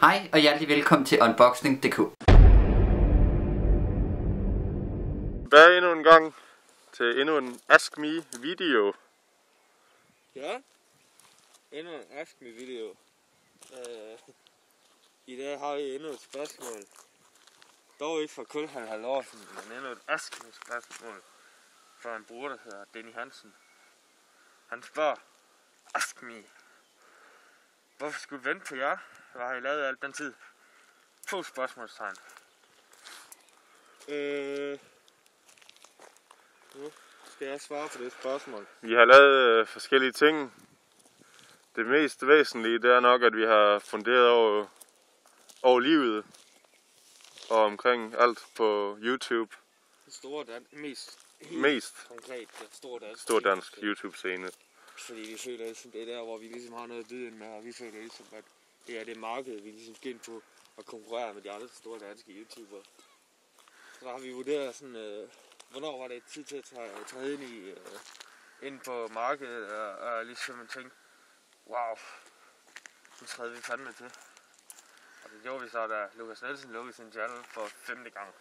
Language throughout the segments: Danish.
Hej og hjertelig velkommen til Unboxing.dk. Tilbage endnu en gang til endnu en Ask Me video. Ja, endnu en Ask Me video. I dag har vi endnu et spørgsmål. Dog ikke fra Kulhan Halvorsen, men endnu et Ask Me spørgsmål fra en bruger, der hedder Denny Hansen. Han spørger, Ask Me, hvorfor skulle vi vente på jer? Hvad har I lavet alt den tid? 2 spørgsmålstegn. Nu skal jeg svare på det spørgsmål. Vi har lavet forskellige ting. Det mest væsentlige, det er nok, at vi har funderet over livet og omkring alt på YouTube. Det store Mest konkret, stor dansk YouTube-scene. Fordi vi føler, at det er der, hvor vi ligesom har noget at byde ind med, og vi føler ligesom, at det er det marked, vi ligesom skal ind på at konkurrere med de andre store danske YouTubere. Så har vi vurderet sådan, hvornår var det tid til at træde ind på markedet, og ligesom tænke, wow, nu træder vi fandme til. Og det gjorde vi så, da Lukas Nielsen lukkede sin channel for 5. gang.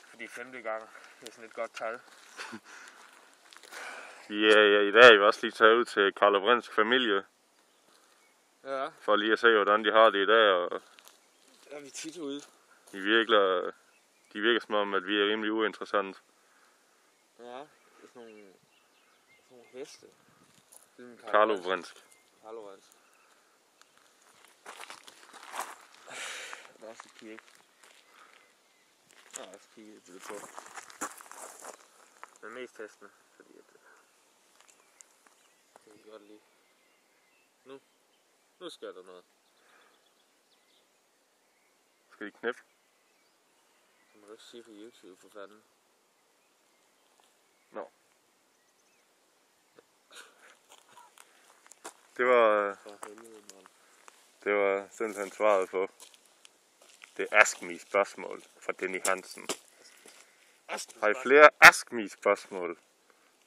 Fordi 5. gang er sådan et godt tal. I dag er vi også lige taget ud til Karl Vrensk familie. Ja. For lige at se, hvordan de har det i dag. Og Der er vi tit ude. de virker som om, at vi er rimelig uinteressante. Ja, det er sådan nogle heste. Karl Vrensk. Karl Vrensk. Der er også et kigge. Der er også kigge til det på. Men mest hestene, fordi at det kan godt lide. Nu sker der noget. Skal de knæppe? Det må du ikke sige på YouTube, for fanden. Nå. Det var simpelthen svaret på det Ask Me spørgsmål fra Denny Hansen. Har I flere Ask Me spørgsmål,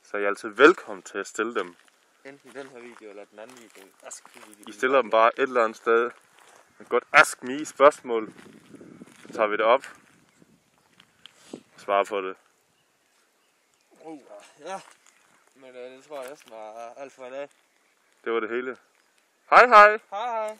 så er I altid velkommen til at stille dem. Enten den her video eller den anden video. Ask Me video. I stiller dem bare et eller andet sted. Et godt Ask Me spørgsmål. Så tager vi det op og svarer på det. Ja, men det tror jeg næsten var alt for i dag. Det var det hele. Hej hej! Hej hej!